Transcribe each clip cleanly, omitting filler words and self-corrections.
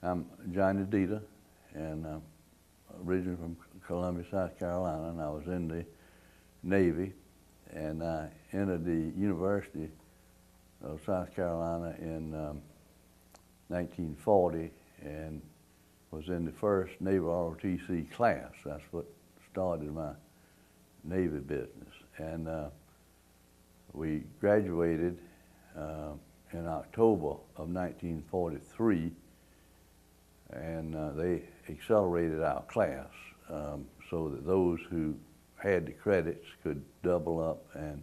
I'm Johnny Dieter, and I'm originally from Columbia, South Carolina, and I was in the Navy, and I entered the University of South Carolina in 1940 and was in the first Naval ROTC class. That's what started my Navy business. And we graduated in October of 1943, and they accelerated our class so that those who had the credits could double up and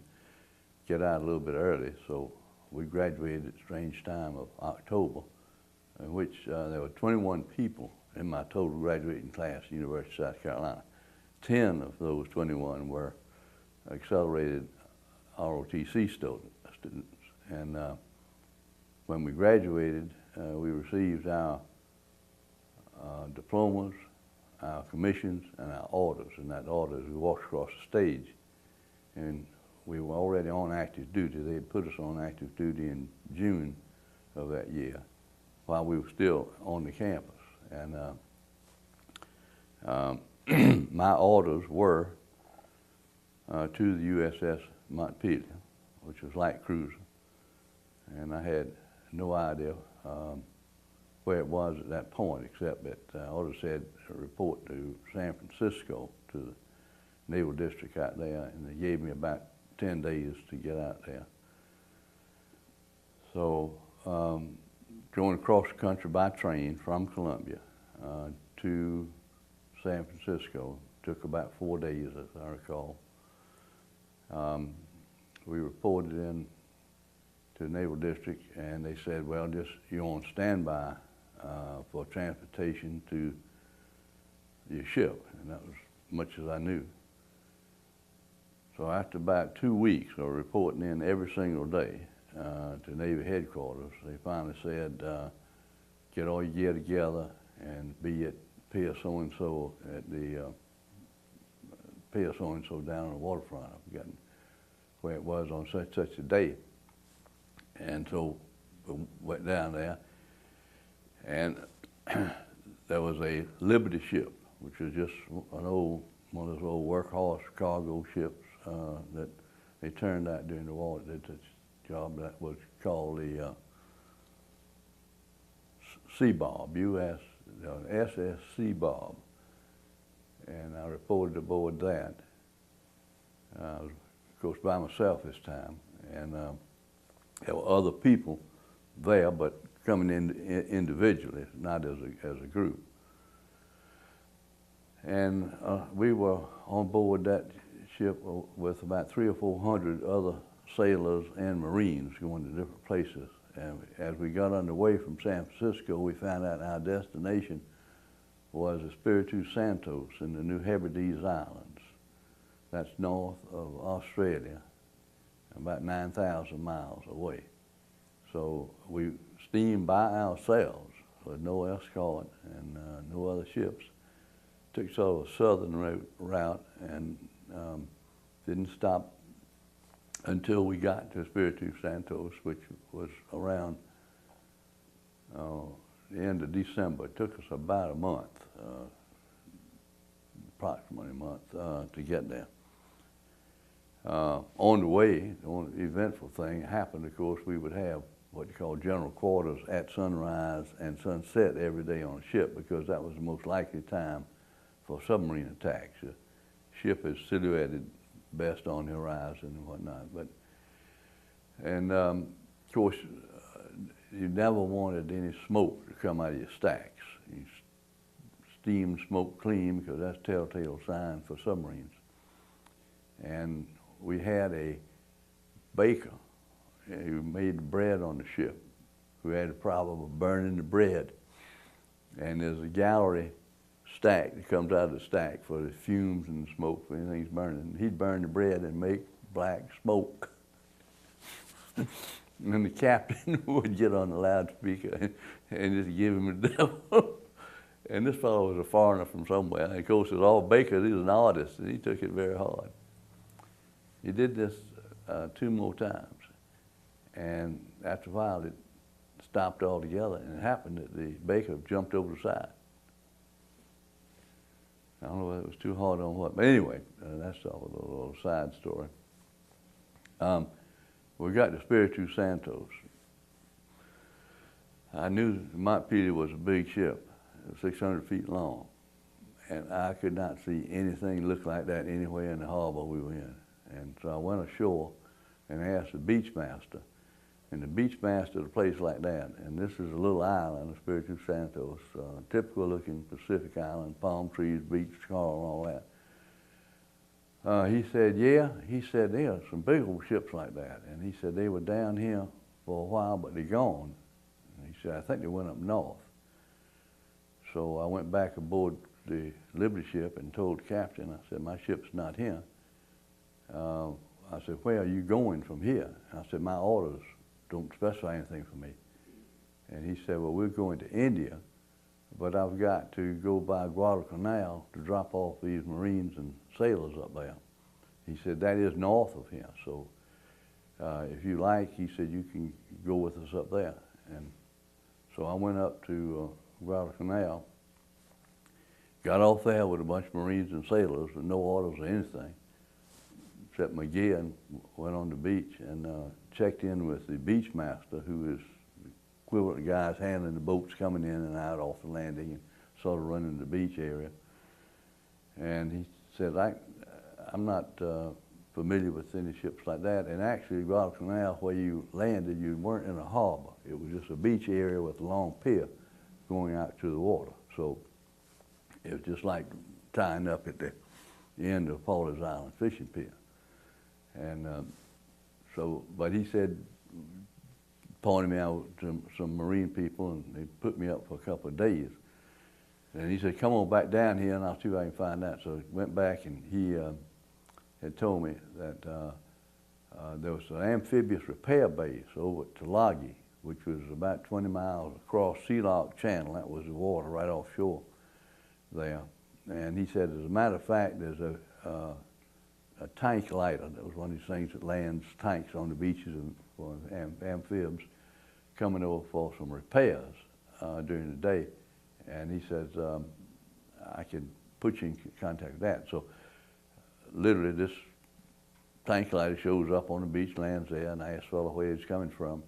get out a little bit early. So we graduated at a strange time of October, in which there were 21 people in my total graduating class at the University of South Carolina. 10 of those 21 were accelerated ROTC students. And when we graduated, we received our diplomas, our commissions, and our orders. And that order, we walked across the stage, and we were already on active duty. They had put us on active duty in June of that year while we were still on the campus. And my orders were to the USS Montpelier, which was light cruiser. And I had no idea where it was at that point, except that I order said report to San Francisco, to the Naval District out there, and they gave me about 10 days to get out there. So going across the country by train from Columbia to San Francisco took about 4 days, as I recall. We reported in to the Naval District, and they said, well, just you're on standby for transportation to your ship, and that was as much as I knew. So after about 2 weeks of reporting in every single day to Navy headquarters, they finally said, get all your gear together and be at Pier so-and-so at the Pier so-and-so down on the waterfront. I've forgotten where it was on such a day. And so we went down there, and there was a Liberty ship, which was just one of those old workhorse cargo ships that they turned out during the war. They did a job that was called the Seabob, SS Seabob, and I reported aboard that. I was, of course, by myself this time, and there were other people there, but coming in individually, not as a group. And we were on board that ship with about 300 or 400 other sailors and Marines going to different places. And as we got underway from San Francisco, we found out our destination was Espiritu Santos in the New Hebrides Islands. That's north of Australia, about 9,000 miles away. So we steamed by ourselves with no escort and no other ships. Took sort of a southern route and didn't stop until we got to Espiritu Santos, which was around the end of December. It took us about a month, approximately a month, to get there. On the way, the only eventful thing happened, of course, we would have what you call general quarters at sunrise and sunset every day on a ship, because that was the most likely time for submarine attacks. The ship is silhouetted best on the horizon and whatnot. Of course, you never wanted any smoke to come out of your stacks. You steam smoke clean, because that's a telltale sign for submarines. And we had a baker who made bread on the ship, who had a problem of burning the bread. And there's a gallery stack that comes out of the stack for the fumes and the smoke for anything he's burning. He'd burn the bread and make black smoke. And then the captain would get on the loudspeaker and just give him a devil. And this fellow was a foreigner from somewhere. And of course, it was all Baker. He was an artist, and he took it very hard. He did this 2 more times. And after a while, it stopped altogether, and it happened that the baker jumped over the side. I don't know whether it was too hard on what, but anyway, that's all a little side story. We got to Espiritu Santos. I knew Montpelier was a big ship, 600 feet long, and I could not see anything look like that anywhere in the harbor we were in. And so I went ashore and asked the beach master, and the beach master of a place like that, and this is a little island, Espiritu Santos, typical looking Pacific island, palm trees, beach, coral, and all that. He said, yeah, he said, there are some big old ships like that. And he said, they were down here for a while, but they're gone. And he said, I think they went up north. So I went back aboard the Liberty ship and told the captain, I said, my ship's not here. I said, where are you going from here? And I said, my orders don't specify anything for me. And he said, well, we're going to India, but I've got to go by Guadalcanal to drop off these Marines and sailors up there. He said, that is north of here, so if you like, he said, you can go with us up there. And so I went up to Guadalcanal, got off there with a bunch of Marines and sailors with no orders or anything, except McGee, and went on the beach and checked in with the beach master, who is equivalent of guys handling the boats coming in and out off the landing and sort of running the beach area. And he said, I'm not familiar with any ships like that. And actually, Guadalcanal, where you landed, you weren't in a harbor. It was just a beach area with a long pier going out to the water. So it was just like tying up at the end of Paul's Island fishing pier. And but he said, pointed me out to some Marine people, and they put me up for a couple of days. And he said, come on back down here and I'll see if I can find out. So I went back, and he had told me that there was an amphibious repair base over at Tulagi, which was about 20 miles across Sea Lock Channel. That was the water right offshore there. And he said, as a matter of fact, there's a tank lighter. That was one of these things that lands tanks on the beaches and for amphibians coming over for some repairs during the day. And he says, I can put you in contact with that. So literally this tank lighter shows up on the beach, lands there, and I asked the fellow where he's coming from.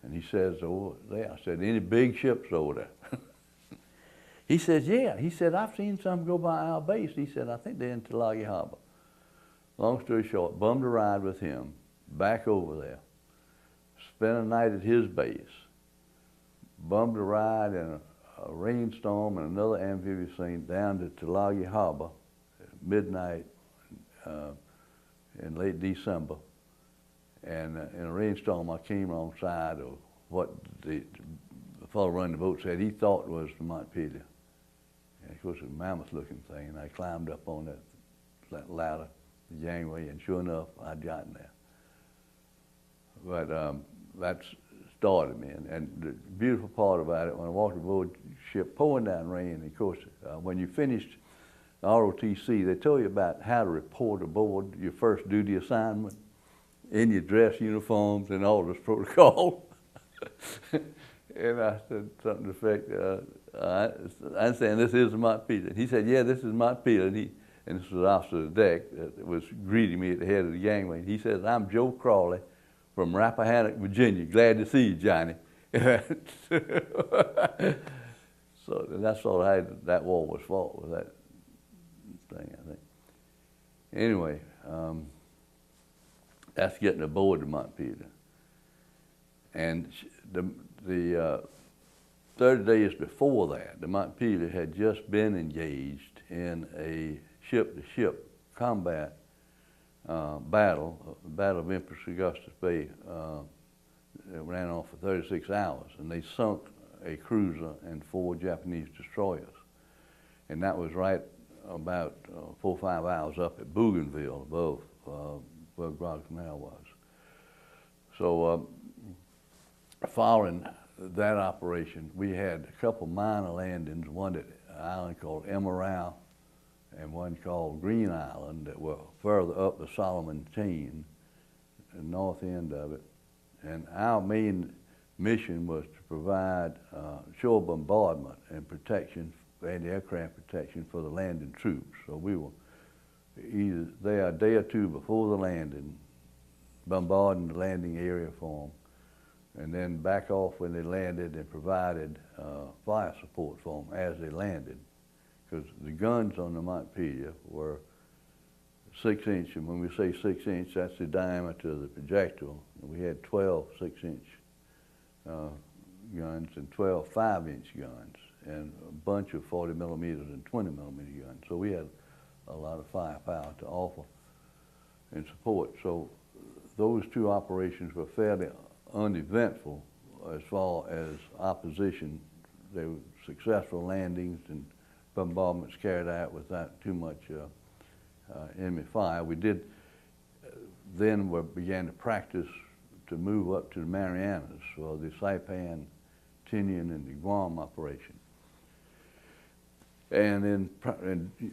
And he says, over there. I said, any big ships over there? He says, yeah. He said, I've seen some go by our base. He said, I think they're in Tulagi Harbor. Long story short, bummed a ride with him back over there, spent a night at his base, bummed a ride in a rainstorm and another amphibious thing down to Tulagi Harbor at midnight in late December. And in a rainstorm, I came alongside of what the fellow running the boat said he thought was the Montpelier. And of course, it was a mammoth-looking thing, and I climbed up on that ladder, the gangway, and sure enough, I'd gotten there. But that started me, and the beautiful part about it, when I walked aboard the ship, pouring down rain, and of course, when you finished ROTC, they tell you about how to report aboard your first duty assignment in your dress uniforms and all this protocol. And I said something to the effect, I understand this is Montpelier. He said, yeah, this is Montpelier. And this was the officer of the deck that was greeting me at the head of the gangway. He says, I'm Joe Crawley from Rappahannock, Virginia. Glad to see you, Johnny. So that's all that war was fought, was that thing, I think. Anyway, that's getting aboard the Montpelier. And the 30 days before that, the Montpelier had just been engaged in a ship-to-ship combat battle, the Battle of Empress Augustus Bay. It ran on for 36 hours, and they sunk a cruiser and 4 Japanese destroyers. And that was right about 4 or 5 hours up at Bougainville, above where Guadalcanal was. So following that operation, we had a couple minor landings, one at an island called Emerald and one called Green Island, that were further up the Solomon chain, the north end of it. And our main mission was to provide shore bombardment and protection, anti-aircraft protection for the landing troops. So we were either there a day or two before the landing, bombarding the landing area for them, and then back off when they landed and provided fire support for them as they landed. Because the guns on the Montpelier were 6 inch, and when we say 6 inch, that's the diameter of the projectile. And we had 12 6-inch guns and 12 5-inch guns, and a bunch of 40 millimeters and 20 millimeter guns. So we had a lot of firepower to offer and support. So those two operations were fairly uneventful as far as opposition. They were successful landings and bombardments carried out without too much enemy fire. We did then began to practice to move up to the Marianas for the Saipan, Tinian, and the Guam operation. And then,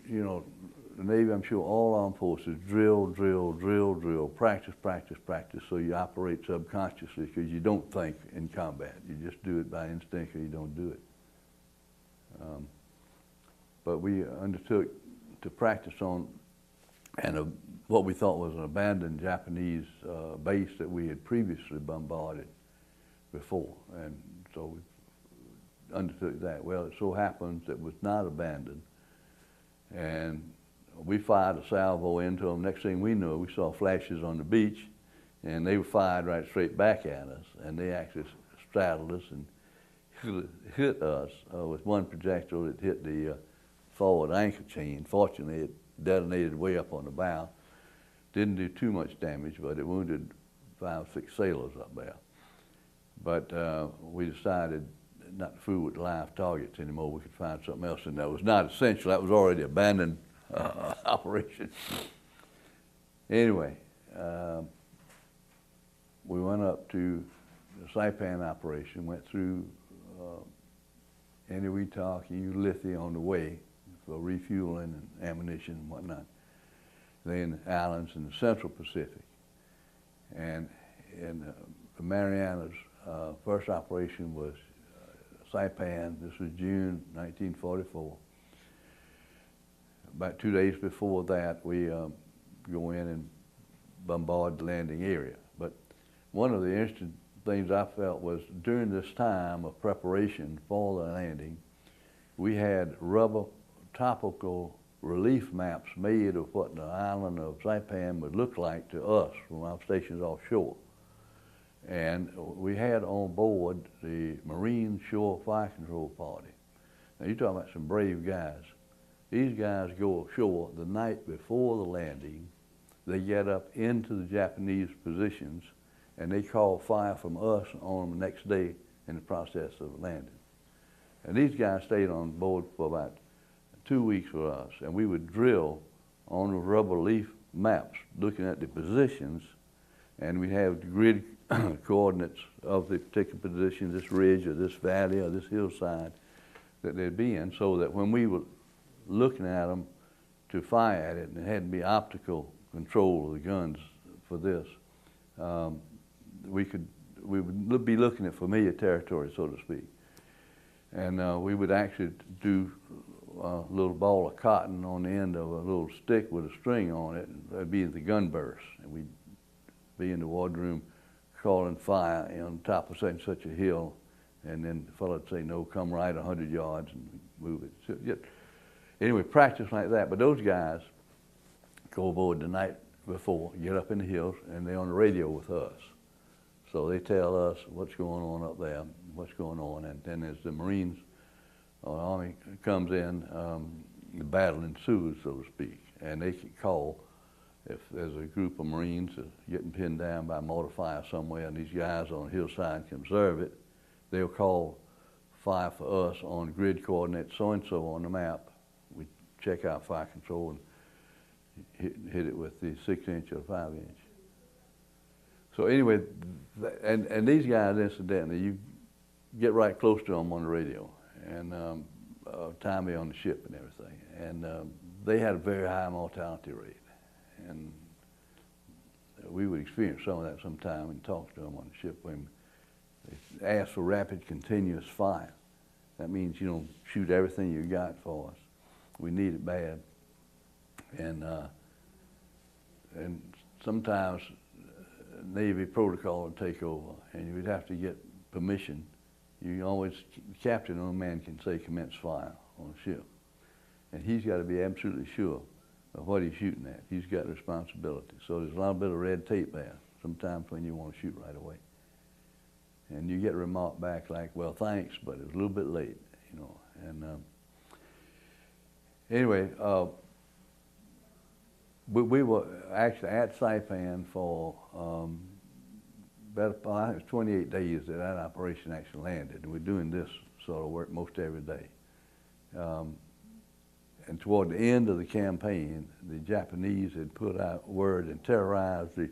you know, the Navy, I'm sure all armed forces, drill, practice, so you operate subconsciously because you don't think in combat. You just do it by instinct or you don't do it. But we undertook to practice on what we thought was an abandoned Japanese base that we had previously bombarded before. And so we undertook that. Well, it so happens that it was not abandoned. And we fired a salvo into them. Next thing we knew, we saw flashes on the beach, and they were fired right straight back at us. And they actually straddled us and hit us with one projectile that hit the forward anchor chain. Fortunately, it detonated way up on the bow. Didn't do too much damage, but it wounded 5 or 6 sailors up there. But we decided not to fool with live targets anymore. We could find something else, and that was not essential. That was already abandoned operation. Anyway, we went up to the Saipan operation, went through Eniwetok and Ulithi on the way for refueling and ammunition and whatnot. Then islands in the Central Pacific. And in the Marianas, first operation was Saipan. This was June 1944. About 2 days before that, we go in and bombard the landing area. But one of the interesting things I felt was during this time of preparation for the landing, we had rubber topical relief maps made of what the island of Saipan would look like to us from our stations offshore. And we had on board the Marine Shore Fire Control Party. Now you're talking about some brave guys. These guys go ashore the night before the landing. They get up into the Japanese positions and they call fire from us on them the next day in the process of landing. And these guys stayed on board for about 2 weeks with us, and we would drill on the rubber leaf maps looking at the positions, and we'd have the grid coordinates of the particular position, this ridge or this valley or this hillside that they'd be in, so that when we were looking at them to fire at it, and it had to be optical control of the guns for this, we would be looking at familiar territory, so to speak. And we would actually do a little ball of cotton on the end of a little stick with a string on it, and that'd be the gun burst. And we'd be in the wardroom calling fire on top of such and such a hill, and then the fellow would say, no, come right 100 yards and move it. So, yeah. Anyway, practice like that. But those guys go aboard the night before, get up in the hills, and they're on the radio with us. So they tell us what's going on up there, what's going on, and then as the Marines or the Army comes in, the battle ensues, so to speak, and they can call if there's a group of Marines getting pinned down by mortar fire somewhere, and these guys on the hillside can observe it. They'll call fire for us on grid coordinates so-and-so on the map. We check out fire control and hit it with the 6-inch or 5-inch. So anyway, and these guys, incidentally, you get right close to them on the radio, and time me on the ship and everything. And they had a very high mortality rate. And we would experience some of that sometime and talk to them on the ship when They asked for rapid continuous fire. That means you don't shoot everything you got for us. We need it bad. And sometimes Navy protocol would take over, and you would have to get permission. You always, the captain or man can say commence fire on a ship. And he's got to be absolutely sure of what he's shooting at. He's got responsibility. So there's a little bit of red tape there sometimes when you want to shoot right away. And you get a remark back like, well, thanks, but it was a little bit late, you know. And anyway, we were actually at Saipan for about, I think it was 28 days that operation actually landed. And we're doing this sort of work most every day. And toward the end of the campaign, the Japanese had put out word and terrorized the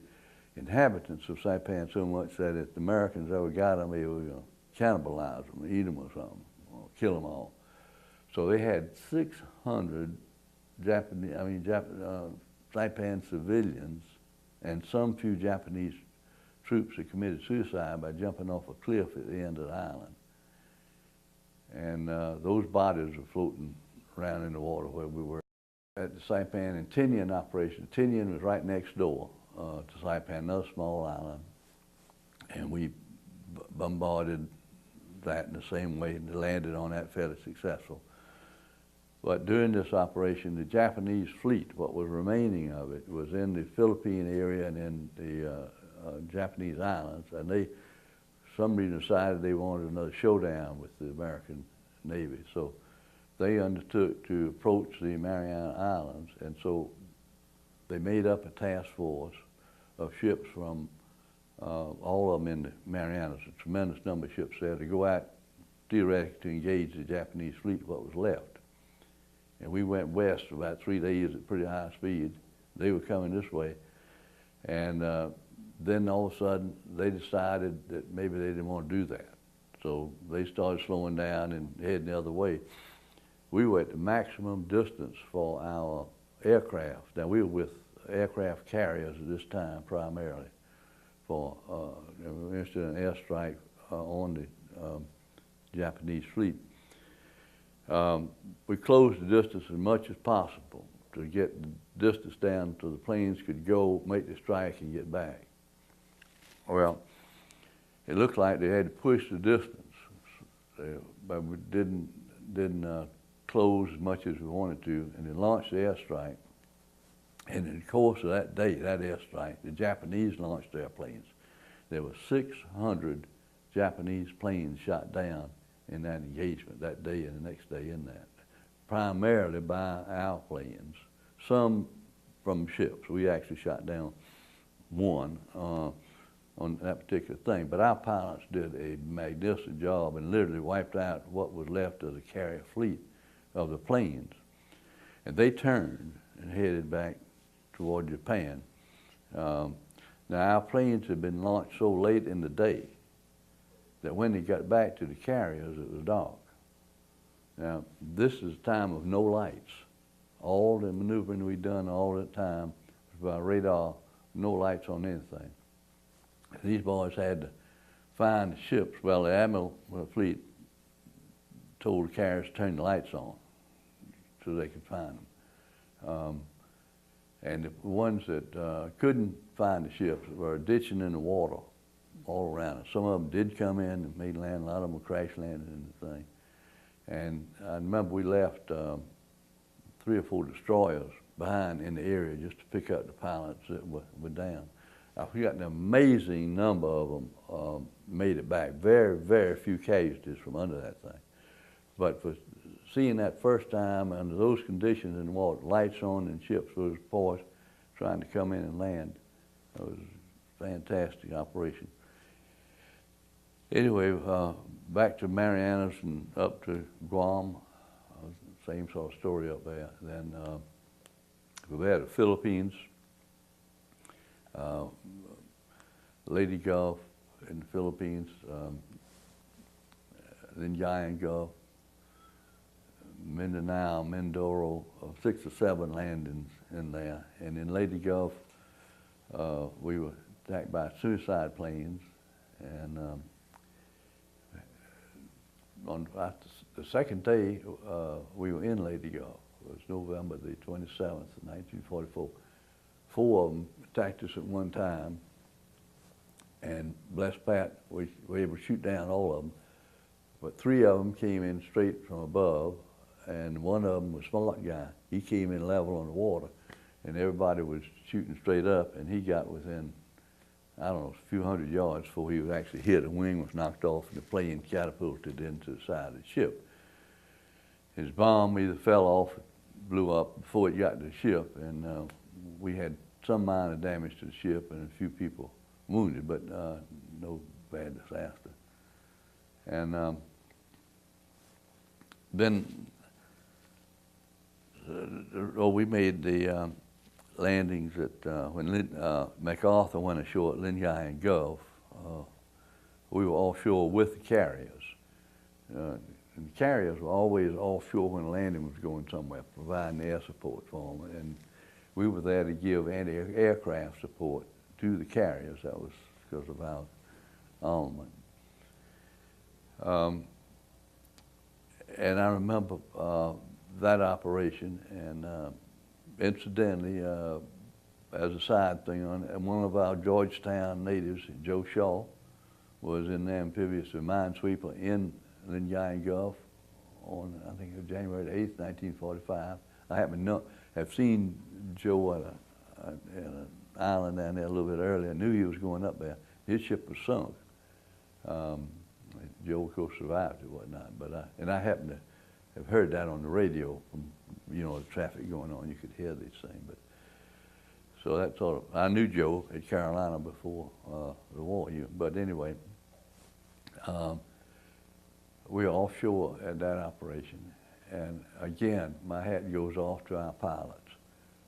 inhabitants of Saipan so much that if the Americans ever got them, they were going to cannibalize them, eat them or something, or kill them all. So they had 600 Saipan civilians and some few Japanese troops that committed suicide by jumping off a cliff at the end of the island. And those bodies were floating around in the water where we were. At the Saipan and Tinian operation, Tinian was right next door to Saipan, another small island, and we bombarded that in the same way and landed on that fairly successful. But during this operation, the Japanese fleet, what was remaining of it, was in the Philippine area and in the Japanese islands, and they, for some reason, decided they wanted another showdown with the American Navy. So they undertook to approach the Mariana Islands, and so they made up a task force of ships from all of them in the Marianas, a tremendous number of ships there, to go out theoretically to engage the Japanese fleet, what was left. And we went west for about 3 days at pretty high speed. They were coming this way. And then all of a sudden, they decided that maybe they didn't want to do that. So they started slowing down and heading the other way. We were at the maximum distance for our aircraft. Now, we were with aircraft carriers at this time primarily for we interested in an airstrike on the Japanese fleet. We closed the distance as much as possible to get the distance down so the planes could go, make the strike, and get back. Well, it looked like they had to push the distance, but we didn't close as much as we wanted to, and they launched the airstrike. And in the course of that day, that airstrike, the Japanese launched airplanes. There were 600 Japanese planes shot down in that engagement that day and the next day in that, primarily by our planes, some from ships. We actually shot down one on that particular thing, but our pilots did a magnificent job and literally wiped out what was left of the carrier fleet of the planes. And they turned and headed back toward Japan. Now our planes had been launched so late in the day that when they got back to the carriers, it was dark. Now, this is a time of no lights. All the maneuvering we'd done all that time was by radar, no lights on anything. And these boys had to find the ships. Well, the admiral of the fleet told the carriers to turn the lights on so they could find them. And the ones that couldn't find the ships were ditching in the water all around us. Some of them did come in and made land. A lot of them were crash landed in the thing. And I remember we left 3 or 4 destroyers behind in the area just to pick up the pilots that were down. I forgot an amazing number of them made it back. Very, very few casualties from under that thing. But for seeing that first time under those conditions in the water, lights on and ships was poised, trying to come in and land, it was a fantastic operation. Anyway, back to Marianas and up to Guam, same sort of story up there. Then we were at the Philippines, Lady Gulf in the Philippines, then Giant Gulf, Mindanao, Mindoro, 6 or 7 landings in there. And in Lady Gulf, we were attacked by suicide planes, and the second day, we were in Lady Gulf. It was November the 27th, 1944. 4 of them attacked us at one time, and bless Pat, we were able to shoot down all of them. But 3 of them came in straight from above, and one of them was a smart guy. He came in level on the water, and everybody was shooting straight up, and he got within, I don't know, a few hundred yards before he was actually hit. A wing was knocked off, and the plane catapulted into the side of the ship. His bomb either fell off or blew up before it got to the ship, and we had some minor damage to the ship and a few people wounded, but no bad disaster. And then we made the landings at, when MacArthur went ashore at Lingayen Gulf, we were offshore with the carriers. And the carriers were always offshore when a landing was going somewhere, providing air support for them. And we were there to give anti-aircraft support to the carriers. That was because of our armament. And I remember that operation, and incidentally, as a side thing, one of our Georgetown natives, Joe Shaw, was in the amphibious minesweeper in Lingayen Gulf on, I think it was January 8th, 1945. I happen to have seen Joe at an island down there a little bit earlier. I knew he was going up there. His ship was sunk. Joe, of course, survived and whatnot, but and I happened to have heard that on the radio from, you know, the traffic going on. You could hear these things, but so that sort of, I knew Joe at Carolina before the war. But anyway, we were offshore at that operation, and again, my hat goes off to our pilots.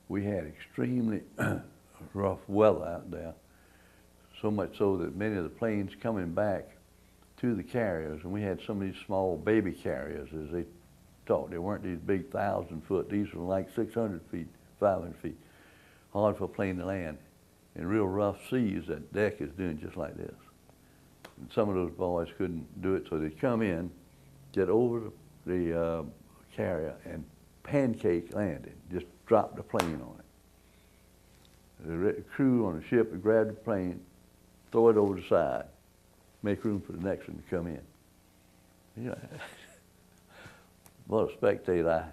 We had extremely rough weather out there, so much so that many of the planes coming back to the carriers, and we had some of these small baby carriers, as they talked. They weren't these big 1,000-foot. These were like 600 feet, 500 feet. Hard for a plane to land. In real rough seas, that deck is doing just like this. And some of those boys couldn't do it, so they'd come in, get over the carrier, and pancake landing, just drop the plane on it. The crew on the ship would grab the plane, throw it over the side, make room for the next one to come in. You know, what a spectator I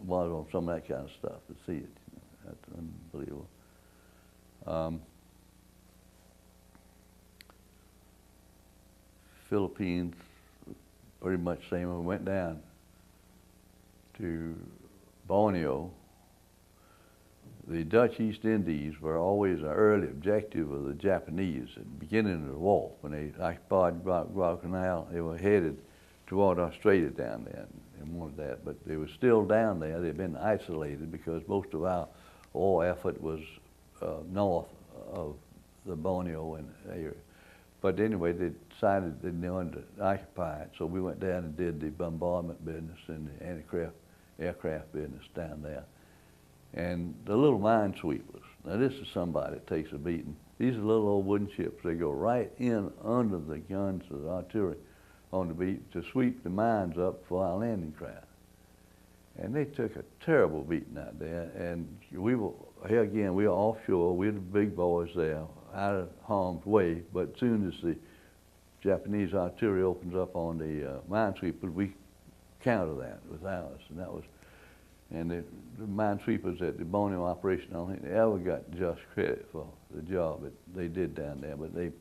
was on some of that kind of stuff, to see it. You know, that's unbelievable. Philippines, pretty much the same. We went down to Borneo. The Dutch East Indies were always an early objective of the Japanese at the beginning of the war. When they occupied Guadalcanal, they were headed toward Australia down there and wanted that. But they were still down there. They'd been isolated because most of our war effort was north of the Borneo and area. But anyway, they decided they wanted to occupy it, so we went down and did the bombardment business and the anti-aircraft business down there. And the little minesweepers, now this is somebody that takes a beating. These are little old wooden ships. They go right in under the guns of the artillery on the beat to sweep the mines up for our landing craft. And they took a terrible beating out there. And we were, here again, we were offshore. We were the big boys there, out of harm's way. But as soon as the Japanese artillery opens up on the minesweepers, we counter that with ours. And that was, and the minesweepers at the Borneo operation, I don't think they ever got just credit for the job that they did down there, but they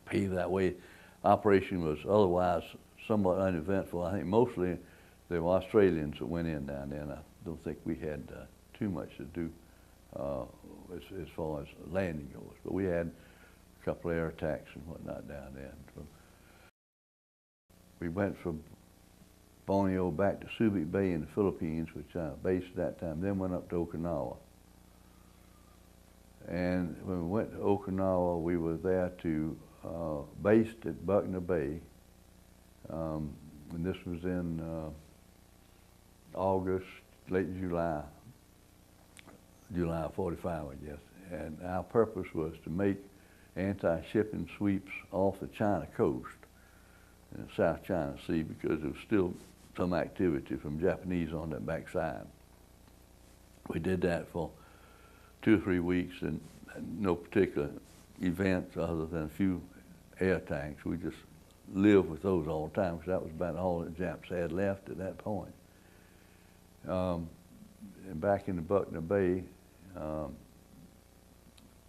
paved that way. Operation was otherwise somewhat uneventful. I think mostly they were Australians that went in down there, and I don't think we had too much to do as far as landing goes. But we had a couple of air attacks and whatnot down there. We went from Borneo back to Subic Bay in the Philippines, which I based at that time, then went up to Okinawa. And when we went to Okinawa, we were there to based at Buckner Bay, and this was in August, late July of 45, I guess. And our purpose was to make anti-shipping sweeps off the China coast. in the South China Sea because there was still some activity from Japanese on that backside. We did that for 2 or 3 weeks and no particular events other than a few air tanks. We just lived with those all the time because that was about all the Japs had left at that point. And back in the Buckner Bay, the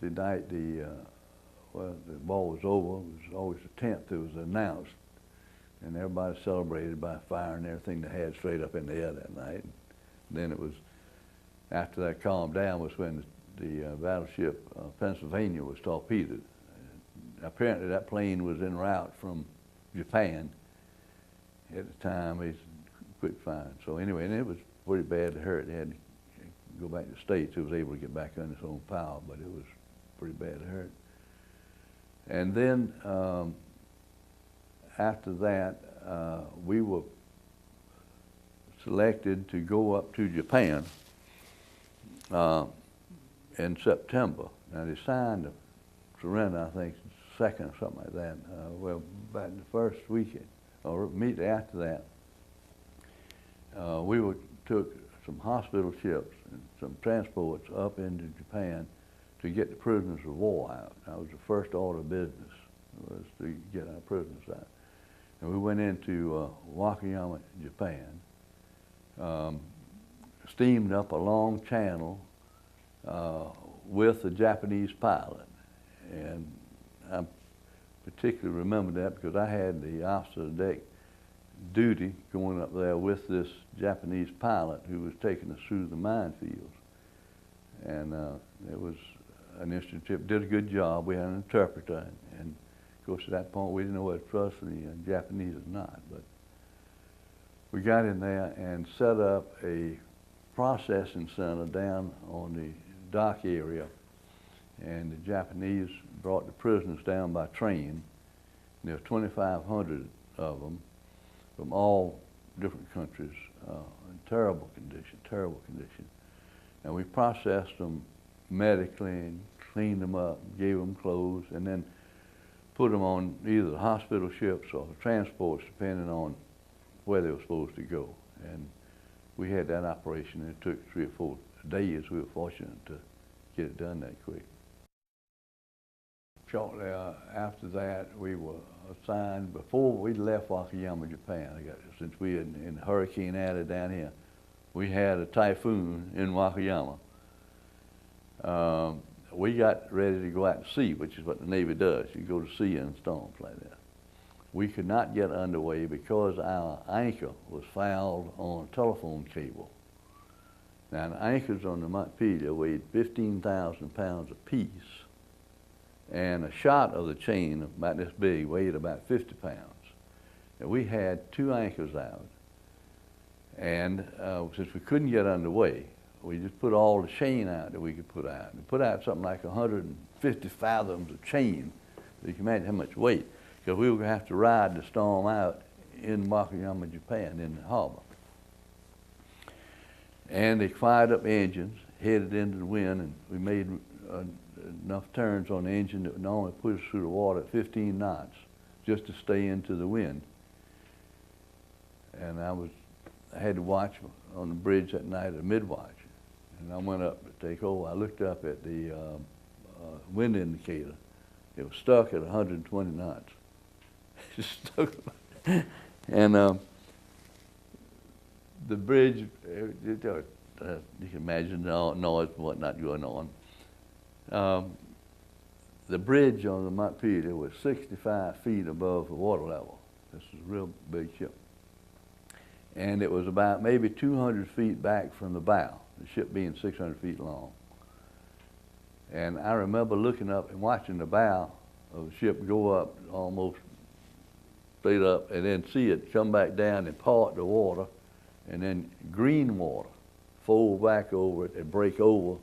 night the ball was over, it was always the 10th, it was announced, and everybody celebrated by firing everything they had straight up in the air that night. And then it was, after that calmed down, was when the battleship Pennsylvania was torpedoed. Apparently that plane was en route from Japan at the time. He quit firing. So anyway, and it was pretty badly hurt. They had to go back to the States. It was able to get back on its own power, but it was pretty badly hurt. And then after that, we were selected to go up to Japan in September. Now they signed the surrender, I think, second or something like that. Well, about the first weekend, or immediately after that, we took some hospital ships and some transports up into Japan to get the prisoners of war out. That was the first order of business, was to get our prisoners out. And we went into Wakayama, Japan, steamed up a long channel with a Japanese pilot. And I particularly remember that because I had the officer of the deck duty going up there with this Japanese pilot who was taking us through the minefields. And it was an interesting trip. Did a good job. We had an interpreter. And of course, at that point, we didn't know whether to trust the Japanese or not. But we got in there and set up a processing center down on the dock area. And the Japanese brought the prisoners down by train. There were 2,500 of them from all different countries in terrible condition. And we processed them medically and cleaned them up, gave them clothes, and then put them on either the hospital ships or the transports, depending on where they were supposed to go. And we had that operation, and it took 3 or 4 days. We were fortunate to get it done that quick. Shortly after that, we were assigned, before we left Wakayama, Japan, since we had in Hurricane Alley down here, we had a typhoon in Wakayama. We got ready to go out to sea, which is what the Navy does. You go to sea in storms like that. We could not get underway because our anchor was fouled on a telephone cable. Now, the anchors on the Montpelier weighed 15,000 pounds apiece, and a shot of the chain about this big weighed about 50 pounds. And we had 2 anchors out, and since we couldn't get underway, we just put all the chain out that we could put out. We put out something like 150 fathoms of chain. So you can imagine how much weight, because we were going to have to ride the storm out in Wakayama, Japan, in the harbor. And they fired up engines, headed into the wind, and we made enough turns on the engine that would normally put us through the water at 15 knots just to stay into the wind. And I had to watch on the bridge that night at mid-watch. And I went up to take over. I looked up at the wind indicator. It was stuck at 120 knots. Just stuck. And the bridge, you can imagine the noise and whatnot going on. The bridge on the Montpelier was 65 feet above the water level. This was a real big ship. And it was about maybe 200 feet back from the bow, the ship being 600 feet long. And I remember looking up and watching the bow of the ship go up almost straight up, and then see it come back down and part the water, and then green water fold back over it and break over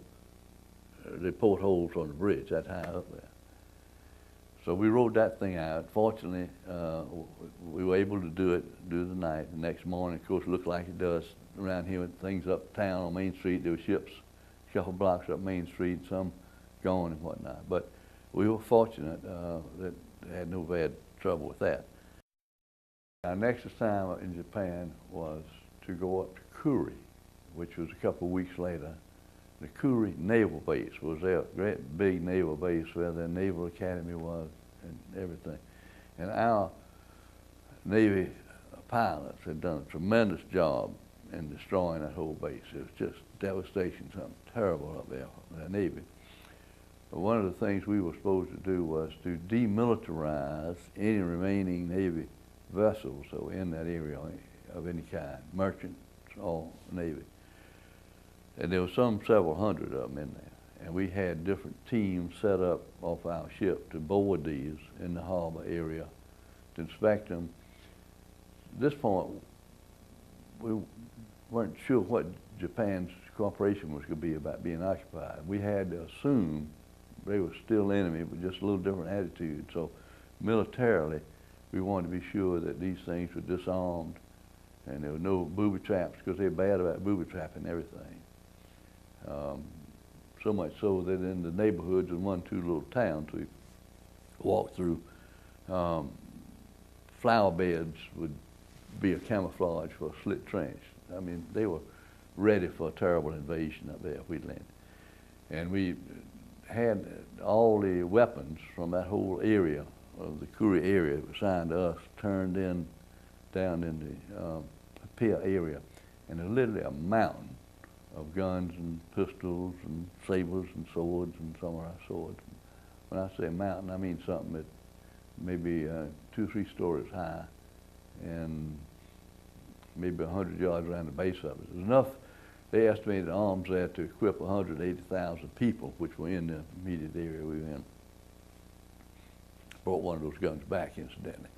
the portholes on the bridge. That's high up there. So we rode that thing out. Fortunately, we were able to do it the night. The next morning, of course, it looked like it does around here with things uptown on Main Street. There were ships a couple blocks up Main Street, some gone and whatnot. But we were fortunate that they had no bad trouble with that. Our next assignment in Japan was to go up to Kuri, which was a couple of weeks later. The Kuri Naval Base was their great big naval base where their naval academy was and everything. And our Navy pilots had done a tremendous job in destroying that whole base. It was just devastation, something terrible up there for the Navy. But one of the things we were supposed to do was to demilitarize any remaining Navy vessels that were in that area of any kind, merchants or Navy. And there were several hundred of them in there. And we had different teams set up off our ship to board these in the harbor area to inspect them. At this point, we weren't sure what Japan's cooperation was going to be about being occupied. We had to assume they were still enemy, but just a little different attitude. So militarily, we wanted to be sure that these things were disarmed and there were no booby traps, because they're bad about booby trapping everything. So much so that in the neighborhoods in 1 or 2 little towns we walked through, flower beds would be a camouflage for a slit trench. I mean, they were ready for a terrible invasion up there if we'd landed. And we had all the weapons from that whole area of the Kuri area assigned to us turned in down in the pier area. And there's literally a mountain of guns and pistols and sabers and swords and samurai swords. When I say mountain, I mean something that maybe 2 or 3 stories high and maybe 100 yards around the base of it. There's enough, they estimated arms there to equip 180,000 people, which were in the immediate area we were in. Brought one of those guns back, incidentally.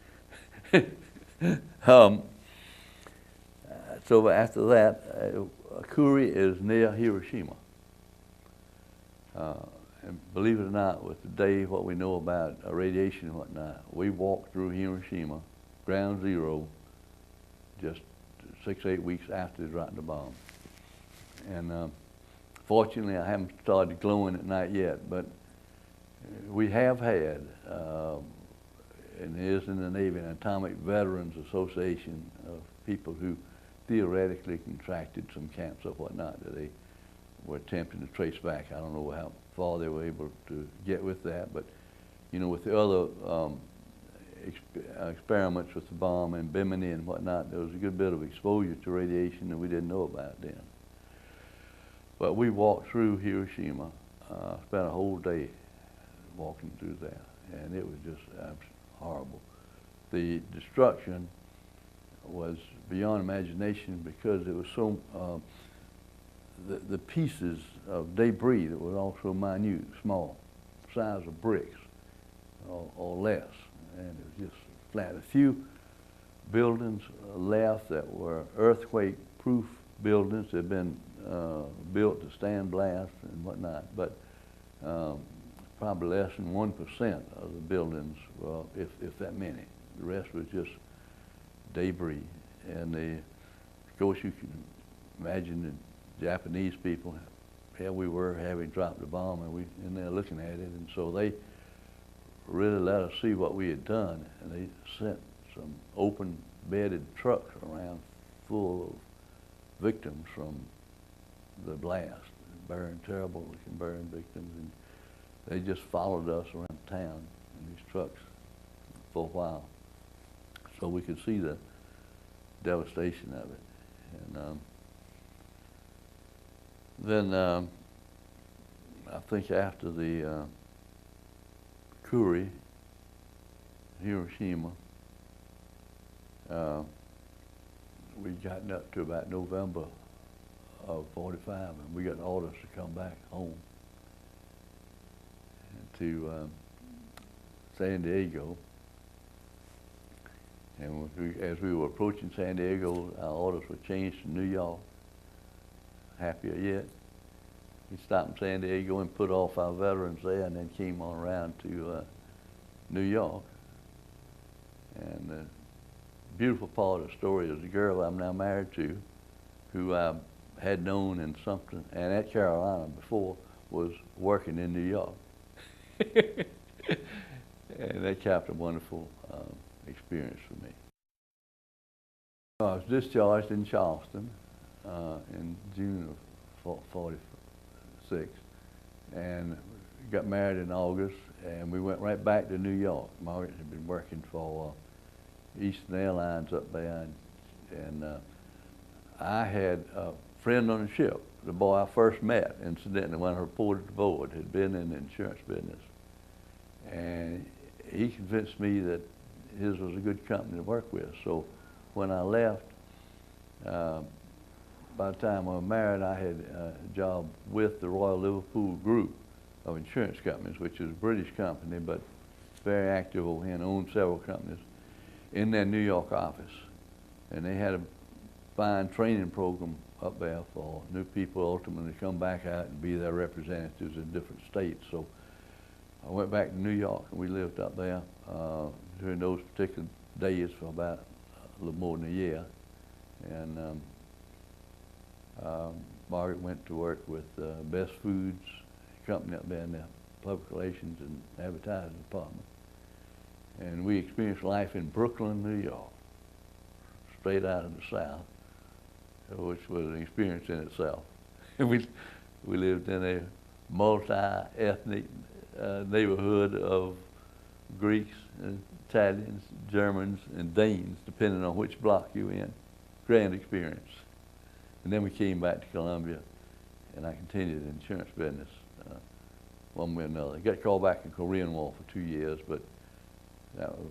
So after that, Kuri is near Hiroshima. And believe it or not, with today what we know about radiation and whatnot, we walked through Hiroshima, ground zero, just 6 or 8 weeks after they dropped the bomb. And fortunately, I haven't started glowing at night yet, but we have had, and there is in the Navy, an Atomic Veterans Association of people who theoretically contracted some cancer or whatnot that they were attempting to trace back. I don't know how far they were able to get with that, but you know, with the other experiments with the bomb and Bimini and whatnot, there was a good bit of exposure to radiation that we didn't know about then. But we walked through Hiroshima, spent a whole day walking through there, and it was just horrible. The destruction was beyond imagination because it was so, the pieces of debris that were also minute, small, size of bricks or less, and it was just flat. A few buildings left that were earthquake-proof buildings that had been built to stand blast and whatnot, but probably less than 1% of the buildings, well, if that many. The rest was just debris. And of course, you can imagine the Japanese people, here we were having dropped the bomb and we in there looking at it, and so they really let us see what we had done, and they sent some open bedded trucks around full of victims from the blast, terrible looking burn victims, and they just followed us around town in these trucks for a while so we could see the devastation of it. And then I think after the Kuri, Hiroshima, we'd gotten up to about November of '45, and we got orders to come back home to San Diego. And as we were approaching San Diego, our orders were changed to New York. Happier yet. We stopped in San Diego and put off our veterans there, and then came on around to New York. And the beautiful part of the story is the girl I'm now married to, who I had known in Sumter and at Carolina before, was working in New York. And that capped a wonderful experience for me. I was discharged in Charleston in June of '46, and got married in August, and we went right back to New York. Margaret had been working for Eastern Airlines up there, and I had a friend on the ship, the boy I first met, incidentally, when I reported to board, had been in the insurance business. And he convinced me that his was a good company to work with. So when I left, by the time I was married, I had a job with the Royal Liverpool Group of insurance companies, which is a British company, but very active over here and owned several companies, in their New York office. And they had a fine training program up there for new people ultimately to come back out and be their representatives in different states. So I went back to New York, and we lived up there during those particular days for about a little more than a year. And Margaret went to work with Best Foods company up there in the public relations and advertising department. And we experienced life in Brooklyn, New York, straight out of the South, which was an experience in itself. we lived in a multi-ethnic neighborhood of Greeks and Italians, Germans, and Danes, depending on which block you were in. Grand experience. And then we came back to Columbia, and I continued the insurance business one way or another. Got called back in Korean War for 2 years, but that was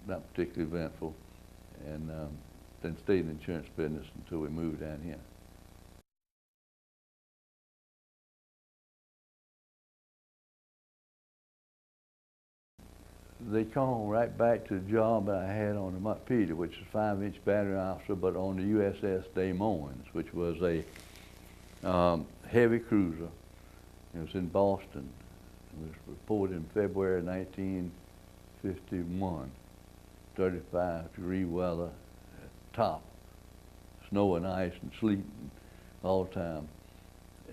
not particularly eventful. And then stayed in the insurance business until we moved down here. They called right back to the job that I had on the Montpelier, which is a 5-inch battery officer, but on the USS Des Moines, which was a heavy cruiser. It was in Boston. It was reported in February 1951. 35-degree weather, top, snow and ice and sleet all the time.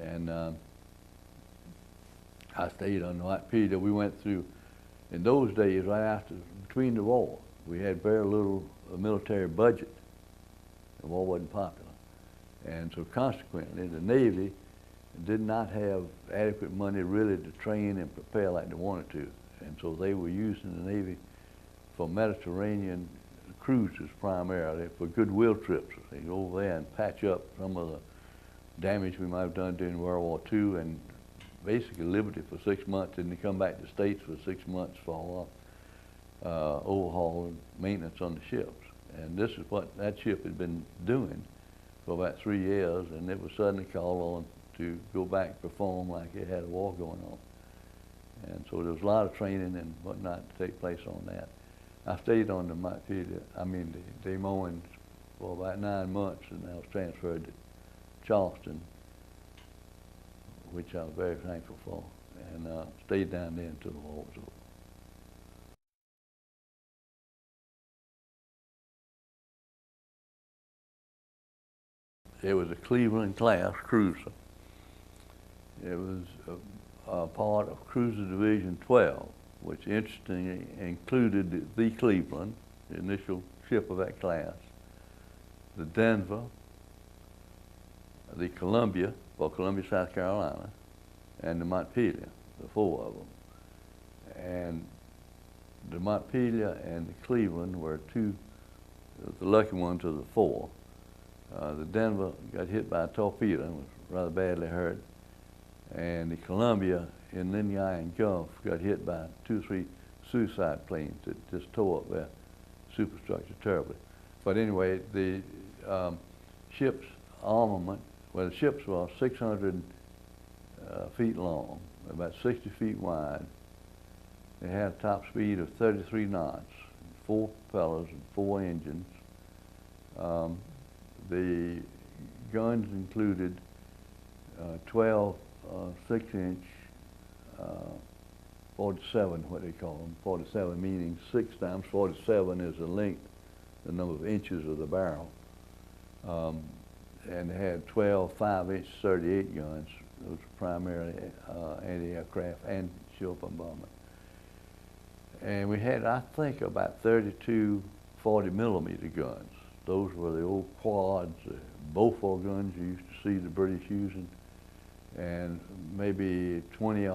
And I stayed on the Montpelier. We went through, in those days, right after, between the war, we had very little military budget. The war wasn't popular. And so consequently, the Navy did not have adequate money really to train and prepare like they wanted to. And so they were using the Navy for Mediterranean cruises primarily, for goodwill trips. They go over there and patch up some of the damage we might have done during World War II, and basically Liberty for 6 months, and they come back to the States for 6 months for overhaul and maintenance on the ships. And this is what that ship had been doing for about 3 years, and it was suddenly called on to go back and perform like it had a war going on. And so there was a lot of training and whatnot to take place on that. I stayed on the Des Moines for about 9 months, and I was transferred to Charleston, which I was very thankful for, and stayed down there until the war was over. It was a Cleveland-class cruiser. It was a part of Cruiser Division 12, which interestingly included the Cleveland, the initial ship of that class, the Denver, the Columbia, for Columbia, South Carolina, and the Montpelier, the 4 of them. And the Montpelier and the Cleveland were the lucky ones of the 4. The Denver got hit by a torpedo and was rather badly hurt. And the Columbia in Lingayen Gulf got hit by 2 or 3 suicide planes that just tore up their superstructure terribly. But anyway, the ship's armament, well, the ships were 600 feet long, about 60 feet wide. They had a top speed of 33 knots, 4 propellers and 4 engines. The guns included 12 6-inch 47, what they call them, 47 meaning 6 times 47 is the length, the number of inches of the barrel. And they had 12 5-inch 38 guns. Those were primarily anti-aircraft and ship bombardment. And we had, I think, about 32 40-millimeter guns, Those were the old quads, Beaufort guns you used to see the British using, and maybe 20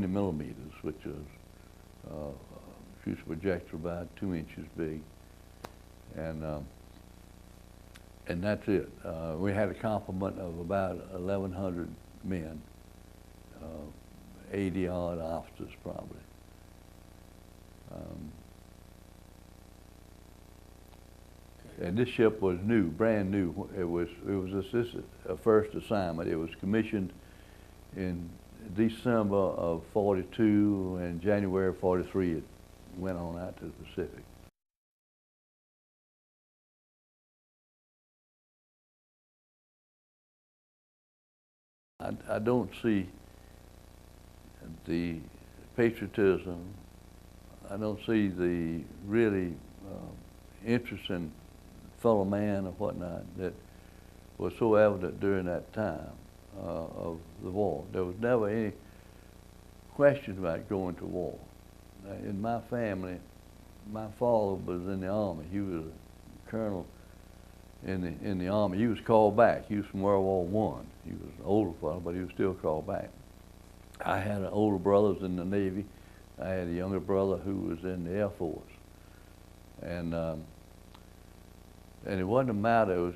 millimeters, which was shoots a projectile about 2 inches big, and that's it. We had a complement of about 1,100 men, 80-odd officers probably. And this ship was new, brand new. It was a first assignment. It was commissioned in December of '42, and January of '43 it went on out to the Pacific. I don't see the patriotism. I don't see the really interesting fellow man or whatnot that was so evident during that time of the war. There was never any question about going to war. In my family, my father was in the Army. He was a colonel in the Army. He was called back. He was from World War I. He was an older fellow, but he was still called back. I had older brothers in the Navy. I had a younger brother who was in the Air Force. And it wasn't a matter of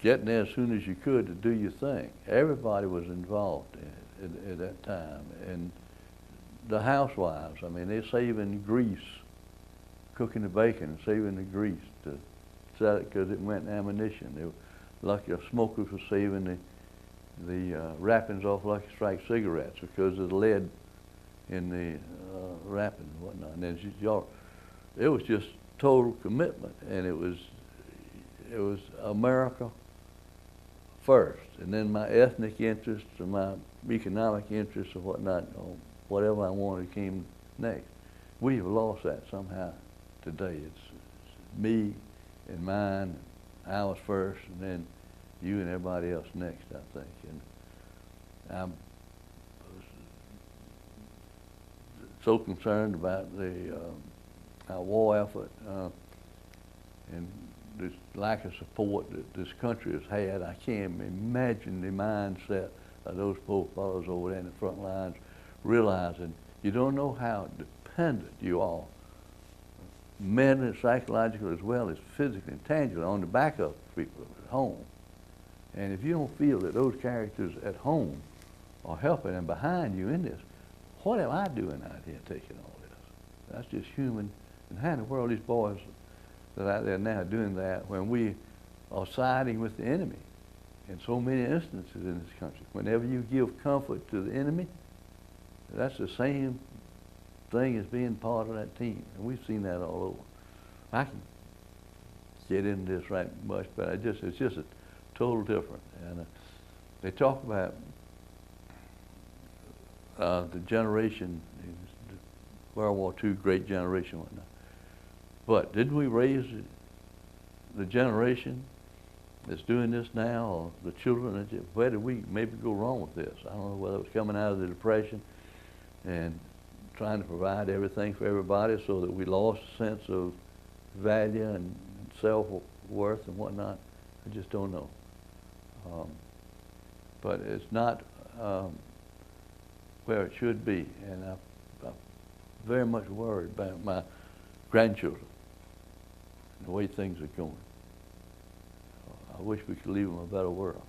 getting there as soon as you could to do your thing. Everybody was involved at that time. And the housewives, I mean, they're saving grease, cooking the bacon, saving the grease to sell it because it went in ammunition. They were lucky smokers were saving the wrappings off Lucky Strike cigarettes because of the lead in the wrapping and whatnot. And then it was just total commitment, and it was America first, and then my ethnic interests and my economic interests and whatnot, or whatever I wanted came next. We've lost that somehow today. It's me and mine, ours first, and then you and everybody else next, I think. And I'm so concerned about our war effort and this lack of support that this country has had. I can't imagine the mindset of those poor fellows over there in the front lines, realizing you don't know how dependent you are, mentally, psychologically, as well as physically and tangibly, on the back of people at home. And if you don't feel that those characters at home are helping and behind you in this, what am I doing out here taking all this? That's just human. And how in the world these boys that are out there now doing that when we are siding with the enemy in so many instances in this country? Whenever you give comfort to the enemy, that's the same thing as being part of that team. And we've seen that all over. I can get into this right much, but it's just a total different. And they talk about the generation, World War II, great generation, whatnot. But didn't we raise the generation that's doing this now, or the children? Where did we maybe go wrong with this? I don't know whether it was coming out of the Depression and trying to provide everything for everybody so that we lost a sense of value and self-worth and whatnot. I just don't know. But it's not where it should be, and I'm very much worried about my grandchildren and the way things are going. I wish we could leave them a better world.